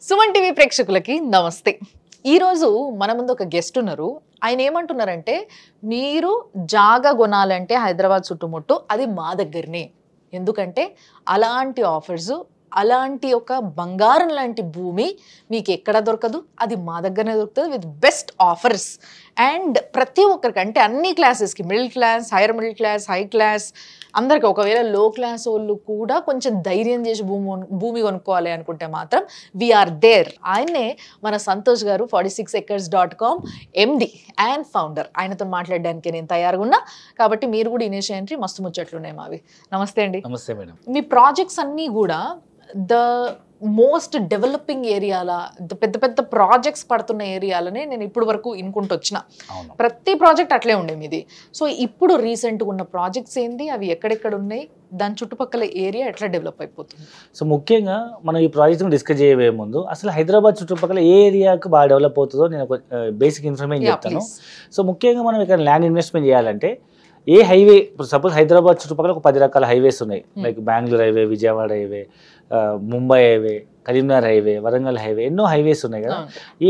Suman TV ప్రేక్షకులకి నమస్తే. ఈరోజు మన ముందు ఒక గెస్ట్ ఉన్నారు. ఆయన ఏమంటున్నారంటే, మీరు జాగా కొనాలంటే హైదరాబాద్ చుట్టుముట్టు అది మా దగ్గరనే. ఎందుకంటే అలాంటి ఆఫర్స్, అలాంటి ఒక బంగారం లాంటి భూమి మీకు ఎక్కడ దొరకదు, అది మా దగ్గరనే దొరుకుతుంది విత్ బెస్ట్ ఆఫర్స్. అండ్ ప్రతి ఒక్కరికి, అంటే అన్ని క్లాసెస్కి, middle class, hire middle class, high class అందరికి, ఒకవేళ లో క్లాస్ వాళ్ళు కూడా కొంచెం ధైర్యం చేసి భూమి కొనుక్కోవాలి అనుకుంటే మాత్రం వీఆర్ దేర్. ఆయన్నే మన సంతోష్ గారు, 46acres.com MD అండ్ ఫౌండర్. ఆయనతో మాట్లాడడానికి నేను తయారుగా ఉన్నా, కాబట్టి మీరు కూడా ఇనిషియేటివ్ మస్తు ముచ్చట్లు ఉన్నాయి మావి. నమస్తే అండి. నమస్తే మేడం. మీ ప్రాజెక్ట్స్ అన్నీ కూడా ద మోస్ట్ డెవలపింగ్ ఏరియాలా, పెద్ద పెద్ద ప్రాజెక్ట్స్ పడుతున్న ఏరియాలనే నేను ఇప్పుడు వరకు ఇనుకుంటూ వచ్చిన. ప్రతి ప్రాజెక్ట్ అట్లే ఉండే మీది. సో ఇప్పుడు రీసెంట్గా ఉన్న ప్రాజెక్ట్స్ ఏంటి, అవి ఎక్కడెక్కడ ఉన్నాయి, దాని చుట్టుపక్కల ఏరియా ఎట్లా డెవలప్ అయిపోతుంది? సో ముఖ్యంగా మనం ఈ ప్రాజెక్ట్ని డిస్కస్ చేయబోయే ముందు అసలు హైదరాబాద్ చుట్టుపక్కల ఏ ఏరియాకు బాగా డెవలప్ అవుతుందో నేను ఒక బేసిక్ ఇన్ఫర్మేషన్ చెప్తాను. సో ముఖ్యంగా మనం ఇక్కడ ల్యాండ్ ఇన్వెస్ట్మెంట్ చేయాలంటే ఏ హైవే, ఇప్పుడు సపోజ్ హైదరాబాద్ చుట్టుపక్కల ఒక 10 రకాల హైవేస్ ఉన్నాయి. Like Bengaluru highway, Vijayawada highway, Mumbai highway, Karimnagar highway, Warangal highway, ఎన్నో హైవేస్ ఉన్నాయి కదా.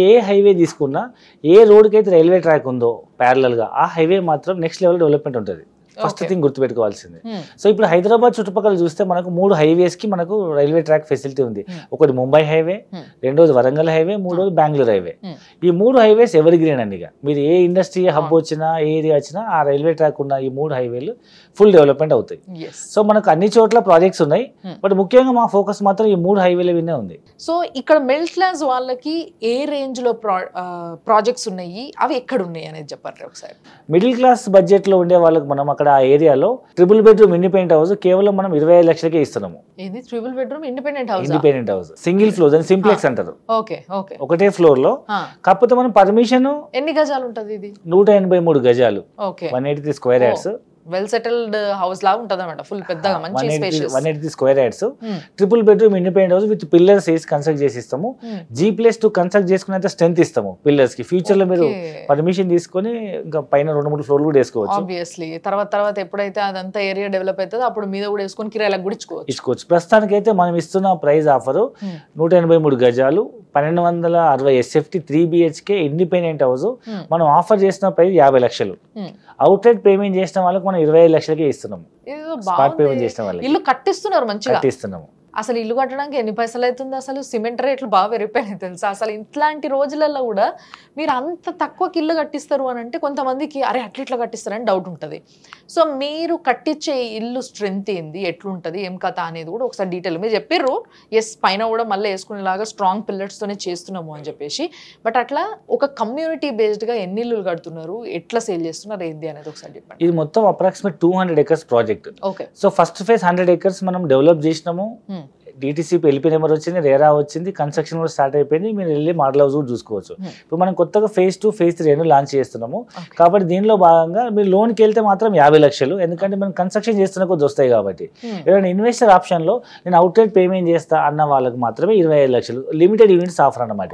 ఏ హైవే తీసుకున్నా, ఏ రోడ్కి అయితే రైల్వే ట్రాక్ ఉందో ప్యారలల్గా, ఆ హైవే మాత్రం నెక్స్ట్ లెవెల్ డెవలప్మెంట్ ఉంటుంది. ఫస్ట్ థింగ్ గుర్తుపెట్టుకోవాల్సింది. సో ఇప్పుడు హైదరాబాద్ చుట్టుపక్కల చూస్తే మనకు 3 హైవేస్ కి మనకు రైల్వే ట్రాక్ ఫెసిలిటీ ఉంది. ఒకటి ముంబై హైవే, రెండోది వరంగల్ హైవే, మూడోది బెంగళూరు హైవే. ఈ 3 హైవేస్ ఎవర్ గ్రీన్ అండి. ఇక మీరు ఏ ఇండస్ట్రీ హబ్ వచ్చినా, ఏ ఏరియా వచ్చినా ఆ రైల్వే ట్రాక్ ఉన్న ఈ 3 హైవేలు ఫుల్ డెవలప్మెంట్ అవుతాయి. సో మనకు అన్ని చోట్ల ప్రాజెక్ట్స్ ఉన్నాయి, బట్ ముఖ్యంగా మా ఫోకస్ మాత్రం ఈ 3 హైవేల వినే ఉంది. సో ఇక్కడ మిడిల్ క్లాస్ వాళ్ళకి ఏ రేంజ్ లో ప్రాజెక్ట్స్ ఉన్నాయి, అవి ఎక్కడ ఉన్నాయి అనేది చెప్పండి ఒకసారి. మిడిల్ క్లాస్ బడ్జెట్ లో ఉండే వాళ్ళకి మనం అక్కడ ఆ ఏరియాలో ట్రిపుల్ బెడ్రూమ్ ఇండిపెండెంట్ హౌస్ కేవలం మనం 25 లక్షలకే ఇస్తున్నాము. ఇది triple bedroom independent house? Independent house, single floor అని సింప్లెక్స్ అంటారు. Okay okay. ఒకటే ఫ్లోర్ లో, కాకపోతే మనం పర్మిషన్ ఎన్ని గజాలు ఉంటది ఇది? 183 గజాలు, okay, 183 square yards. Well settled house లాగా ఉంటది అన్నమాట, ఫుల్ పెద్దగా మంచి spacious. 183 square yards, triple bedroom independent house with pillars వేసి కన్స్ట్రక్ట్ చేసి ఇస్తాము. G+2 కన్స్ట్రక్ట్ చేసుకునేంత స్ట్రెంత్ ఇస్తాము పిల్లర్స్ కి. ఫ్యూచర్ లో మీరు పర్మిషన్ తీసుకొని ఇంకా పైన 2-3 ఫ్లోర్లు కూడా వేసుకోవచ్చు. ఆబ్వియస్లీ తర్వాత ఎప్పుడైతే అదంతా ఏరియా డెవలప్ అవుతుందో అప్పుడు మీద కూడా వేసుకొని కిరాయిలకు కూడా ఇచ్చుకోవచ్చు. ప్రస్తుతానికి అయితే మనం ఇస్తున్న ప్రైస్ ఆఫర్ 183 గజాలు, 1260 SFT, 3 BHK ఇండిపెండెంట్ హౌస్. మనం ఆఫర్ చేసిన ప్రైస్ 50 లక్షలు. అవుట్ రైట్ పేమెంట్ చేసిన వాళ్ళకి మనం 25 లక్షలకే ఇస్తున్నాము. స్పాట్ పేమెంట్ చేసిన వాళ్ళకి ఇల్లు కట్టిస్తున్నారు, మంచిగా కట్టిస్తున్నాము. అసలు ఇల్లు కట్టడానికి ఎన్ని పైసలు అవుతుంది? అసలు సిమెంట్ రేట్లు బాగా పెరిగిపోయినాయి తెలుసా. అసలు ఇట్లాంటి రోజులలో కూడా మీరు అంత తక్కువకి ఇల్లు కట్టిస్తారు అని అంటే కొంతమందికి అరే అట్లా కట్టిస్తారని డౌట్ ఉంటుంది. సో మీరు కట్టించే ఇల్లు స్ట్రెంత్ ఏంది, ఎట్లుంటుంది, ఏం కథ అనేది కూడా ఒకసారి డీటెయిల్ మీరు చెప్పిర్రు. ఎస్, పైన కూడా మళ్ళీ వేసుకునేలాగా స్ట్రాంగ్ పిల్లర్స్తోనే చేస్తున్నాము అని చెప్పేసి. బట్ అట్లా ఒక కమ్యూనిటీ బేస్డ్గా ఎన్ని ఇల్లులు కడుతున్నారు, ఎట్లా సేల్ చేస్తున్నారు, ఏంది అనేది ఒకసారి చెప్పండి. ఇది మొత్తం approximate 200 acres project. Okay. So first phase 100 acres మనం డెవలప్ చేసినాము. DTC LP నెంబర్ వచ్చింది, రేరా వచ్చింది, కన్స్ట్రక్షన్ కూడా స్టార్ట్ అయిపోయింది. మీరు వెళ్ళి మోడల్ హౌస్ కూడా చూసుకోవచ్చు. ఇప్పుడు మనం కొత్తగా phase 2, phase 3 లాంచ్ చేస్తున్నాము. కాబట్టి దీనిలో భాగంగా మీరు లోన్కి వెళ్తే మాత్రం 50 లక్షలు, ఎందుకంటే మనం కన్స్ట్రక్షన్ చేస్తున్న కొద్ది వస్తాయి కాబట్టి. ఎవరైనా ఇన్వెస్టర్ ఆప్షన్ లో నేను అవుట్ రైట్ పేమెంట్ చేస్తా అన్న వాళ్ళకి మాత్రమే 25 లక్షలు లిమిటెడ్ యూనిట్స్ ఆఫర్ అన్నమాట.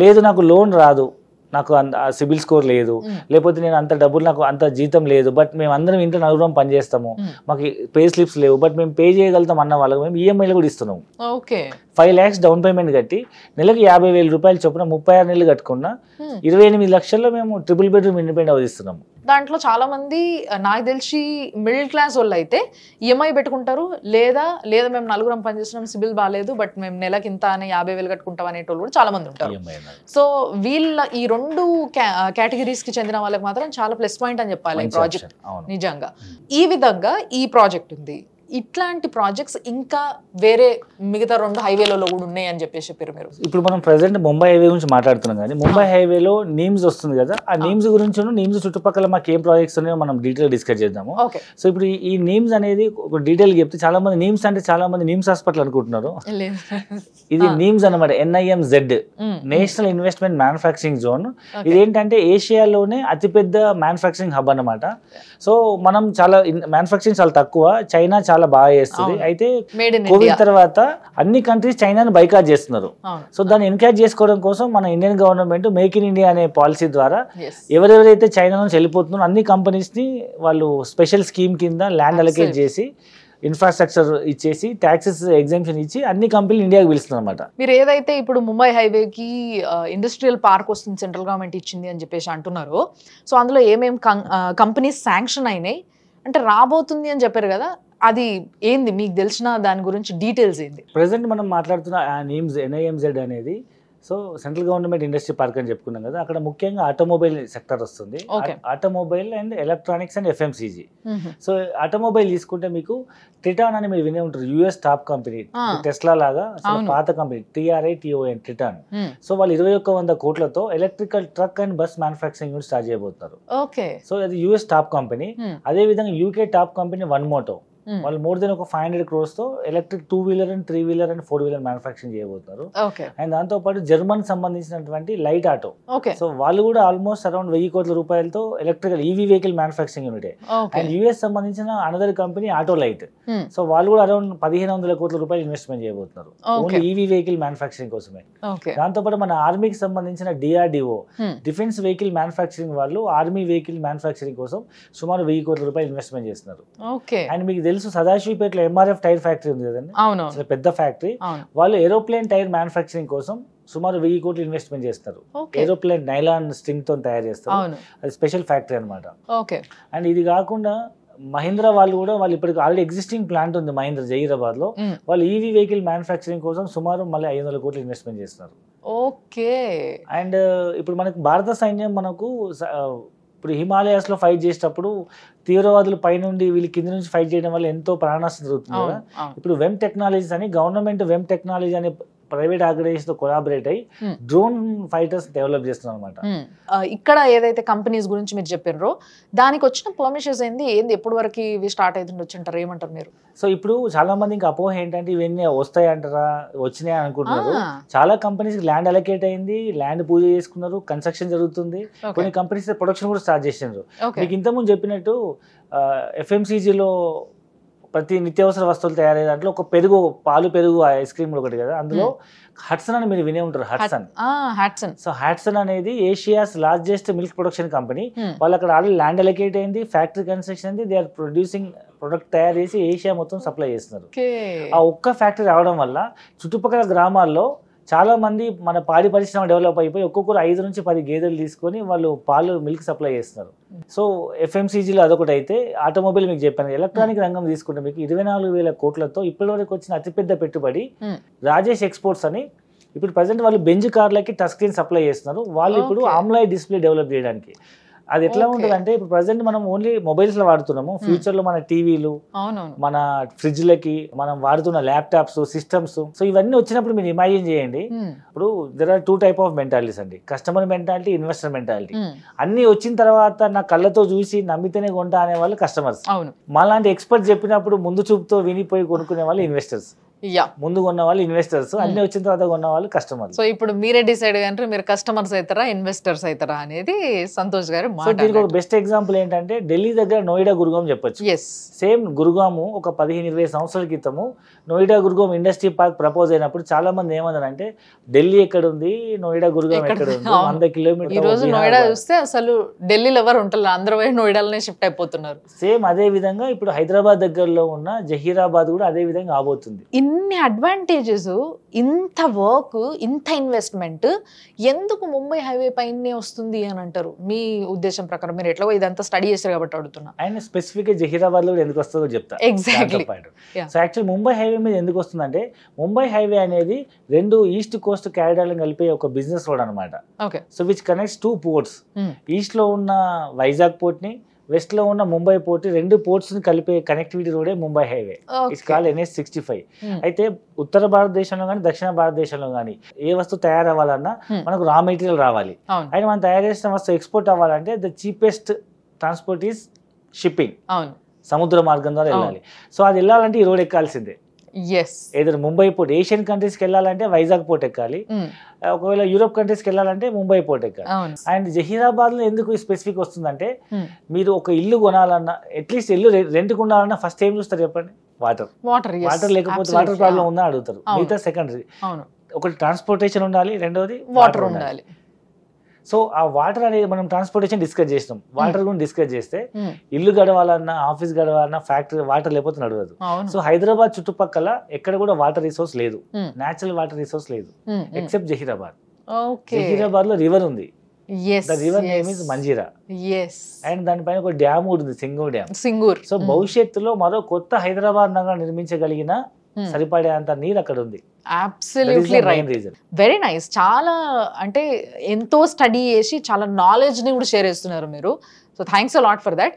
లేదు నాకు లోన్ రాదు, నాకు సిబిల్ స్కోర్ లేదు, లేకపోతే నేను అంత డబ్బులు, నాకు అంత జీతం లేదు, బట్ మేము అందరం ఇంట్లో నలుగురం పని చేస్తాము, మాకు పే స్లిప్స్ లేవు, బట్ మేము పే చేయగలుగుతాం అన్న వాళ్ళకి మేము ఈఎంఐలు కూడా ఇస్తున్నాము. 5 lakhs డౌన్ పేమెంట్ కట్టి నెలకు 50,000 రూపాయలు చొప్పున 36 నెలలు కట్టుకున్నా 28 లక్షల్లో మేము ట్రిపుల్ బెడ్రూమ్ ఇండిపెండెంట్ హౌస్ ఇస్తున్నాము. దాంట్లో చాలా మంది నాకు తెలిసి మిడిల్ క్లాస్ వాళ్ళు అయితే ఈఎంఐ పెట్టుకుంటారు, లేదా మేము నలుగురం పనిచేస్తున్నాం, సిబిల్ బాగాలేదు, బట్ మేము నెలకి ఇంత అని 50,000 కట్టుకుంటాం అనేటోళ్ళు కూడా చాలా మంది ఉంటారు. సో వీళ్ళ ఈ 2 కేటగిరీస్ కి చెందిన వాళ్ళకి మాత్రం చాలా ప్లస్ పాయింట్ అని చెప్పాలి ఈ ప్రాజెక్ట్ నిజంగా. ఈ విధంగా ఈ ప్రాజెక్ట్ ఉంది. ఇట్లాంటి ప్రాజెక్ట్స్ ఇంకా వేరే మిగతా 2 హైవేలలో కూడా ఉన్నాయి అని చెప్పేసి చెప్పారు మీరు. ఇప్పుడు మనం ప్రెసెంట్ ముంబై హైవే గురించి మాట్లాడుతున్నాం, కానీ ముంబై హైవేలో నీమ్స్ వస్తుంది కదా, ఆ నీమ్స్ గురించి, నీమ్స్ చుట్టుపక్కల మాకు ఏం ప్రాజెక్ట్స్ ఉన్నాయో మనం డీటెయిల్ డిస్కస్ చేద్దాము. సో ఇప్పుడు ఈ నీమ్స్ అనేది ఒక డీటెయిల్ చెప్తే, చాలా మంది నీమ్స్ అంటే చాలా మంది నీమ్స్ హాస్పిటల్ అనుకుంటున్నారు. ఇది నీమ్స్ అన్నమాట, NIMZ, national investment manufacturing zone. ఇదేంటంటే ఏషియాలోనే అతిపెద్ద మ్యానుఫ్యాక్చరింగ్ హబ్ అన్నమాట. సో మనం చాలా మ్యానుఫ్యాక్చరింగ్ చాలా తక్కువ, చైనా చాలా బాగా చేస్తుంది. అయితే కోవిడ్ తర్వాత అన్ని కంట్రీస్ చైనాని బైకాట్ చేస్తున్నారు. సో దాన్ని ఎన్కరేజ్ చేసుకోవడం కోసం మన Indian government make in India అనే పాలసీ ద్వారా ఎవరెవరైతే చైనా నుంచి వెళ్ళిపోతున్నారో అన్ని కంపెనీస్ ని వాళ్ళు స్పెషల్ స్కీమ్ కింద ల్యాండ్ అలొకేట్ చేసి ఇన్ఫ్రాస్ట్రక్చర్ ఇచ్చేసి ట్యాక్సెస్ ఎగ్జామ్షన్ ఇచ్చి అన్ని కంపెనీలు ఇండియాకి పిలుస్తున్నారు అనమాట. మీరు ఏదైతే ఇప్పుడు ముంబై హైవేకి ఇండస్ట్రియల్ పార్క్ వస్తుంది సెంట్రల్ గవర్నమెంట్ ఇచ్చింది అని చెప్పేసి అంటున్నారో, సో అందులో ఏమేమి కంపెనీస్ శాంక్షన్ అయినాయి అంటే రాబోతుంది అని చెప్పారు కదా, అది ఏంది మీకు తెలిసిన దాని గురించి డీటెయిల్స్ ఏంది? ప్రెసెంట్ మనం మాట్లాడుతున్న NIMZ అనేది so central government industry park అని చెప్పుకున్నాం కదా, అక్కడ ముఖ్యంగా ఆటోమొబైల్ సెక్టర్ వస్తుంది. Automobile and electronics and FMCG. So automobile తీసుకుంటే మీకు ట్రిటాన్ అని మీరు వినే ఉంటారు, US టాప్ కంపెనీ, టెస్లా లాగా పాత కంపెనీ, TRITON ట్రిటాన్. సో వాళ్ళు 21,100 కోట్లతో electrical truck and bus manufacturing unit start చేయబోతున్నారు. సో అది US టాప్ కంపెనీ. అదే విధంగా UK top company one moto, వాళ్ళు మోర్ దెన్ ఒక 500 crores తో electric 2-wheeler and 3-wheeler and 4-wheeler manufacturing చేయబోతున్నారు. అండ్ దాంతో పాటు జర్మన్ సంబంధించినటువంటి లైట్ ఆటో, సో వాళ్ళు కూడా ఆల్మోస్ట్ అరౌండ్ 1,000 కోట్ల రూపాయలతో electrical EV vehicle manufacturing unit. And US సంబంధించిన another company auto light, so వాళ్ళు కూడా అరౌండ్ 1,500 కోట్ల రూపాయలు ఇన్వెస్ట్మెంట్ చేయబోతున్నారు ఓన్లీ EV వెహికల్ మ్యానుఫ్యాక్చరింగ్ కోసమే. దాంతో పాటు మన ఆర్మీకి సంబంధించిన DRDO డిఫెన్స్ వెహికల్ మ్యానుఫ్యాక్చరింగ్ వాళ్ళు ఆర్మీ వెహికల్ మ్యానుఫ్యాక్చరింగ్ కోసం సుమారు 1,000 కోట్ల రూపాయలు ఇన్వెస్ట్మెంట్ చేస్తున్నారు. అండ్ మీకు తెలుసు సదాశివపేటలో MRF టైర్ ఫ్యాక్టరీ ఉంది కదండి, చాలా పెద్ద ఫ్యాక్టరీ. వాళ్ళు ఏరోప్లేన్ టైర్ మ్యానుఫ్యాక్చరింగ్ కోసం సుమారు 1,000 కోట్లు ఇన్వెస్ట్మెంట్ చేస్తారు. ఏరోప్లేన్ నైలాన్ స్ట్రింగ్ తో తయారు చేస్తారు, అది స్పెషల్ ఫ్యాక్టరీ అనమాట. అండ్ ఇది కాకుండా మహీంద్రా వాళ్ళు కూడా వాళ్ళు ఇప్పటికి ఆల్రెడీ ఎగ్జిస్టింగ్ ప్లాంట్ ఉంది మహీంద్రా జహీరాబాద్ లో, వాళ్ళు EV వెహికల్ మ్యానుఫ్యాక్చరింగ్ కోసం సుమారు మళ్ళీ 500 కోట్లు ఇన్వెస్ట్మెంట్ చేస్తారు. అండ్ ఇప్పుడు మనకు భారత సైన్యం మనకు ఇప్పుడు హిమాలయాస్ లో ఫైట్ చేసేటప్పుడు తీవ్రవాదులు పైనుండి వీళ్ళు కింద నుంచి ఫైట్ చేయడం వల్ల ఎంతో ప్రాణనష్టం జరుగుతుంది కదా. ఇప్పుడు వెమ్ టెక్నాలజీస్ అని గవర్నమెంట్ వెమ్ టెక్నాలజీ అనే ప్రైవేట్ ఆర్గనైజేషన్ తో కొలాబరేట్ అయ్యి డ్రోన్ ఫైటర్స్ డెవలప్ చేస్తున్నారు అనమాట. ఇక్కడ ఏదైతే కంపెనీస్ గురించి మీరు చెప్పారో దానికి వచ్చిన పర్మిషన్స్ ఏంది ఎప్పటి వరకు ఇవి స్టార్ట్ అవుతుండొచ్చు అంటారు, ఏమంటారు మీరు? సో ఇప్పుడు చాలా మంది ఇంకా అపోహ ఏంటంటే ఇవన్నీ వస్తాయి అంటారా, వచ్చినాయి అనుకుంటున్నారు. చాలా కంపెనీస్ ల్యాండ్ అలొకేట్ అయింది, ల్యాండ్ పూజ చేసుకున్నారు, కన్స్ట్రక్షన్ జరుగుతుంది, కొన్ని కంపెనీస్ ప్రొడక్షన్ కూడా స్టార్ట్ చేసినారు. మీకు ఇంతకుముందు చెప్పినట్టు FMCGలో ప్రతి నిత్యావసర వస్తువులు తయారయ్యే దాంట్లో ఒక పాలు పెరుగు ఐస్ క్రీమ్ ఒకటి కదా, అందులో హట్సన్ అని మీరు వినే ఉంటారు. సో హట్సన్ అనేది Asia's largest milk production company. వాళ్ళు అక్కడ ఆల్రెడీ ల్యాండ్ అలొకేట్ అయింది, ఫ్యాక్టరీ కన్స్ట్రక్షన్ అయింది, దే ఆర్ ప్రొడ్యూసింగ్ ప్రొడక్ట్ తయారు చేసి ఏషియా మొత్తం సప్లై చేస్తున్నారు. ఆ ఒక్క ఫ్యాక్టరీ రావడం వల్ల చుట్టుపక్కల గ్రామాల్లో చాలా మంది మన పాడి పరిశ్రమ డెవలప్ అయిపోయి ఒక్కొక్కరు 5 నుంచి 10 గేదెలు తీసుకొని వాళ్ళు పాలు మిల్క్ సప్లై చేస్తున్నారు. సో FMCGలో అదొకటి అయితే, ఆటోమొబైల్ మీకు చెప్పాను, ఎలక్ట్రానిక్ రంగం తీసుకుంటే మీకు 24,000 కోట్లతో ఇప్పటివరకు వచ్చిన అతిపెద్ద పెట్టుబడి రాజేష్ ఎక్స్పోర్ట్స్ అని. ఇప్పుడు ప్రజెంట్ వాళ్ళు బెంజ్ కార్లకి టచ్ స్క్రీన్ సప్లై చేస్తున్నారు, వాళ్ళు ఇప్పుడు ఆమ్లాయ్ డిస్ప్లే డెవలప్ చేయడానికి. అది ఎట్లా ఉంటుంది అంటే ఇప్పుడు ప్రజెంట్ మనం ఓన్లీ మొబైల్స్ లో వాడుతున్నాము, ఫ్యూచర్ లో మన టీవీలు, మన ఫ్రిడ్జ్లకి మనం వాడుతున్న ల్యాప్టాప్స్, సిస్టమ్స్, సో ఇవన్నీ వచ్చినప్పుడు మీరు ఇమాజిన్ చేయండి. ఇప్పుడు there are 2 types of mentalities అండి, కస్టమర్ మెంటాలిటీ, ఇన్వెస్టర్ మెంటాలిటీ. అన్ని వచ్చిన తర్వాత నా కళ్ళతో చూసి నమ్మితేనే కొంటా అనే వాళ్ళు కస్టమర్స్, మాలాంటి ఎక్స్పర్ట్ చెప్పినప్పుడు ముందు చూపుతో వినిపోయి కొనుక్కునే వాళ్ళు ఇన్వెస్టర్స్. ముందు కొన్న వాళ్ళు ఇన్వెస్టర్స్, అన్ని వచ్చిన తర్వాత కొన్న వాళ్ళు కస్టమర్స్. సో ఇప్పుడు మీరే డిసైడ్ అంటే మీరు కస్టమర్స్ అవుతారా ఇన్వెస్టర్స్ అవుతారా అనేది సంతోష్ గారు. దీనికి ఒక బెస్ట్ ఎగ్జాంపుల్ ఏంటంటే ఢిల్లీ దగ్గర నోయిడా గురుగాం చెప్పొచ్చు. సేమ్ గురుగాము ఒక 15-20 సంవత్సరాల క్రితము Noida Gurgaon industry park propose అయినప్పుడు చాలా మంది ఏమన్నారంటే ఢిల్లీ ఎక్కడ ఉంది, నోయిడా గురుగాం ఎక్కడ ఉంది, 100 కిలోమీటర్. ఈ రోజు నోయిడా చూస్తే అసలు ఢిల్లీలో ఎవరు ఉంటారు, అందరూ నోయిడాలోనే షిఫ్ట్ అయిపోతున్నారు. సేమ్ అదే విధంగా ఇప్పుడు హైదరాబాద్ దగ్గరలో ఉన్న జహీరాబాద్ కూడా అదే విధంగా అవబోతుంది. ఇన్ని అడ్వాంటేజెస్, ఇంత వర్క్, ఇంత ఇన్వెస్ట్మెంట్ ఎందుకు ముంబై హైవే పైనే వస్తుంది అని అంటారు మీ ఉద్దేశం ప్రకారం? మీరు ఎట్లా ఇదంతా స్టడీ చేస్తారు కాబట్టి అడుగుతున్నా. ఆయన స్పెసిఫిక్ గా జహీరాబాద్ లో ఎందుకు వస్తుందో చెప్తా. Exactly. So actual Mumbai highway మీద ఎందుకు వస్తుందంటే, ముంబై హైవే అనేది 2 ఈస్ట్ కోస్ట్ కారిడార్లను కలిపే ఒక బిజినెస్ రోడ్ అనమాట. So which connects 2 ports. East లో ఉన్న వైజాగ్ పోర్ట్ ని, వెస్ట్ లో ఉన్న ముంబై పోర్ట్, 2 ports ని కలిపే కనెక్టివిటీ రోడే Mumbai highway. It's called NH65. అయితే ఉత్తర భారతదేశంలో కానీ దక్షిణ భారతదేశంలో కానీ ఏ వస్తువు తయారవ్వాలన్నా మనకు రా మెటీరియల్ రావాలి. అయితే మనం తయారు చేసిన వస్తువు ఎక్స్పోర్ట్ అవ్వాలంటే the cheapest transport is shipping, సముద్ర మార్గం ద్వారా వెళ్ళాలి. సో అది వెళ్ళాలంటే ఈ రోడ్ ఎక్కాల్సిందే. ఏదైనా ముంబై పోర్ట్, ఏషియన్ కంట్రీస్కి వెళ్ళాలంటే వైజాగ్ పోర్ట్ ఎక్కాలి, ఒకవేళ యూరోప్ కంట్రీస్కి వెళ్ళాలంటే ముంబై పోర్ట్ ఎక్కాలి. అండ్ జహీరాబాద్ లో ఎందుకు స్పెసిఫిక్ వస్తుందంటే, మీరు ఒక ఇల్లు కొనాలన్నా, అట్లీస్ట్ ఇల్లు రెంట్ కొనాలన్నా ఫస్ట్ ఏం చూస్తారు చెప్పండి? వాటర్ లేకపోతే వాటర్ ప్రాబ్లం ఉందా అడుగుతారు. మిగతా సెకండరీ. ఒకటి ట్రాన్స్పోర్టేషన్ ఉండాలి, రెండోది వాటర్ ఉండాలి. సో ఆ వాటర్ అనేది మనం ట్రాన్స్పోర్టేషన్ డిస్కస్ చేసినాం, వాటర్ గురించి డిస్కస్ చేస్తే ఇల్లు గడవాలన్నా ఆఫీస్ గడవాలన్నా ఫ్యాక్టరీ వాటర్ లేకపోతే నడవదు. సో హైదరాబాద్ చుట్టుపక్కల ఎక్కడ కూడా వాటర్ రిసోర్స్ లేదు, నేచురల్ వాటర్ రిసోర్స్ లేదు ఎక్సెప్ట్ జహీరాబాద్. జహీరాబాద్ లో రివర్ ఉంది, the river name is Manjira, and దానిపైన ఒక డ్యామ్ కూడా ఉంది, సింగూర్ డ్యామ్. సో భవిష్యత్తులో మరో కొత్త హైదరాబాద్ నగరం నిర్మించగలిగిన సరిపడే అంత నీరు అక్కడ ఉంది. Absolutely right, very nice. చాలా అంటే ఎంతో స్టడీ చేసి చాలా నాలెడ్జ్ ని కూడా షేర్ చేస్తున్నారు మీరు. So thanks a lot for that.